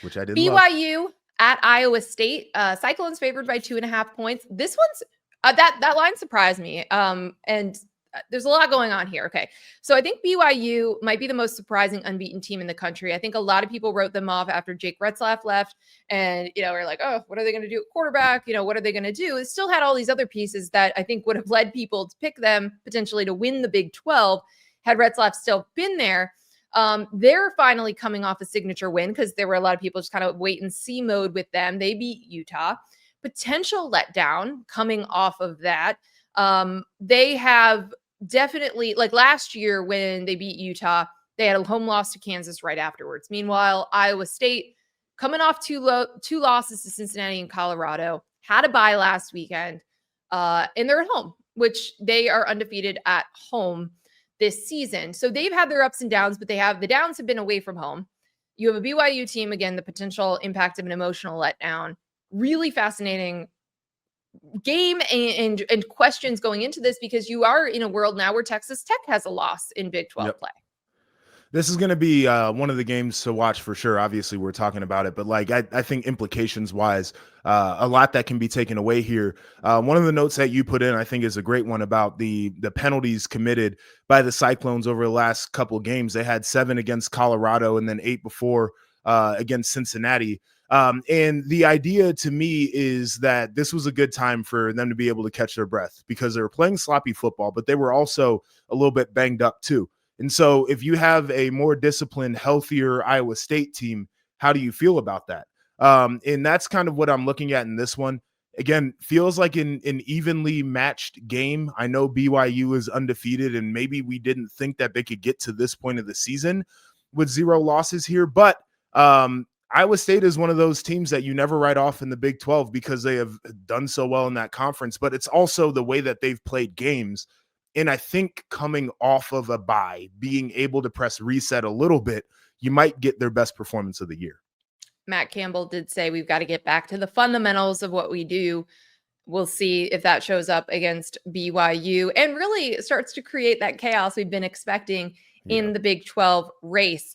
which I didn't love. BYU at Iowa State. Cyclones favored by 2.5 points. This one's that line surprised me. And there's a lot going on here. Okay. So I think BYU might be the most surprising unbeaten team in the country. I think a lot of people wrote them off after Jake Retzlaff left. And, we're like, oh, what are they going to do at quarterback? What are they going to do? It still had all these other pieces that I think would have led people to pick them potentially to win the Big 12 had Retzlaff still been there. They're finally coming off a signature win because there were a lot of people just kind of wait and see mode with them. They beat Utah. Potential letdown coming off of that. They have definitely, like last year when they beat Utah, they had a home loss to Kansas right afterwards. Meanwhile, Iowa State coming off two losses to Cincinnati and Colorado, had a bye last weekend, and they're at home, which they are undefeated at home this season. So they've had their ups and downs, but the downs have been away from home. You have a BYU team, again, the potential impact of an emotional letdown. Really fascinating game and questions going into this because you are in a world now where Texas Tech has a loss in Big 12 play. This is going to be one of the games to watch for sure. Obviously, we're talking about it, but I think implications wise, a lot that can be taken away here. One of the notes that you put in, I think, is a great one about the penalties committed by the Cyclones over the last couple of games. They had 7 against Colorado and then 8 before against Cincinnati. And the idea to me is that this was a good time for them to be able to catch their breath because they were playing sloppy football, but they were also a little bit banged up too. And so if you have a more disciplined, healthier Iowa State team, how do you feel about that? And that's kind of what I'm looking at in this one. Again, feels like an evenly matched game. I know BYU is undefeated, and maybe we didn't think that they could get to this point of the season with 0 losses here. But Iowa State is one of those teams that you never write off in the Big 12 because they have done so well in that conference. But it's also the way that they've played games. And I think coming off of a bye, being able to press reset a little bit, you might get their best performance of the year. Matt Campbell did say we've got to get back to the fundamentals of what we do. We'll see if that shows up against BYU and really starts to create that chaos we've been expecting in the Big 12 race.